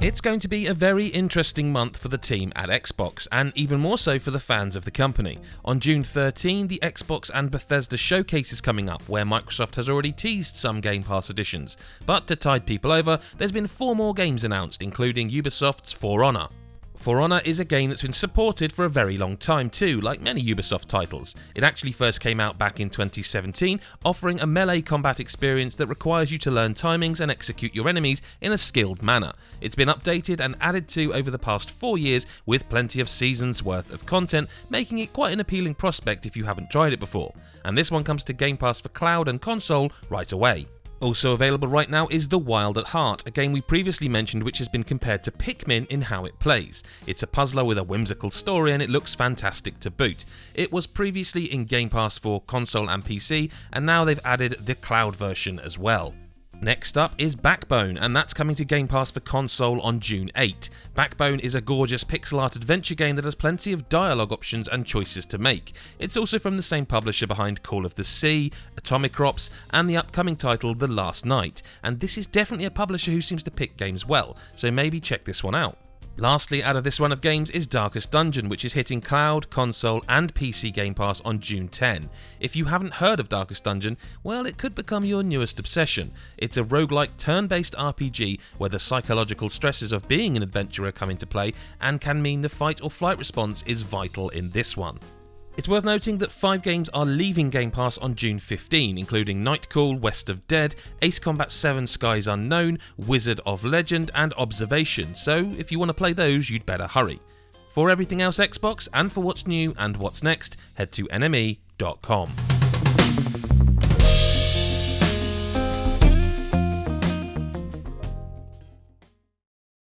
It's going to be a very interesting month for the team at Xbox, and even more so for the fans of the company. On June 13, the Xbox and Bethesda showcase is coming up, where Microsoft has already teased some Game Pass editions. But to tide people over, there's been 4 more games announced, including Ubisoft's For Honor. For Honor is a game that's been supported for a very long time too, like many Ubisoft titles. It actually first came out back in 2017, offering a melee combat experience that requires you to learn timings and execute your enemies in a skilled manner. It's been updated and added to over the past 4 years with plenty of seasons worth of content, making it quite an appealing prospect if you haven't tried it before. And this one comes to Game Pass for cloud and console right away. Also available right now is The Wild at Heart, a game we previously mentioned which has been compared to Pikmin in how it plays. It's a puzzler with a whimsical story and it looks fantastic to boot. It was previously in Game Pass for console and PC, and now they've added the cloud version as well. Next up is Backbone, and that's coming to Game Pass for console on June 8. Backbone is a gorgeous pixel art adventure game that has plenty of dialogue options and choices to make. It's also from the same publisher behind Call of the Sea, Atomic Crops, and the upcoming title The Last Night, and this is definitely a publisher who seems to pick games well, so maybe check this one out. Lastly, out of this run of games is Darkest Dungeon, which is hitting cloud, console and PC Game Pass on June 10. If you haven't heard of Darkest Dungeon, well, it could become your newest obsession. It's a roguelike turn-based RPG where the psychological stresses of being an adventurer come into play and can mean the fight or flight response is vital in this one. It's worth noting that 5 games are leaving Game Pass on June 15, including Nightcall, West of Dead, Ace Combat 7 Skies Unknown, Wizard of Legend and Observation, so if you want to play those you'd better hurry. For everything else Xbox and for what's new and what's next, head to nme.com.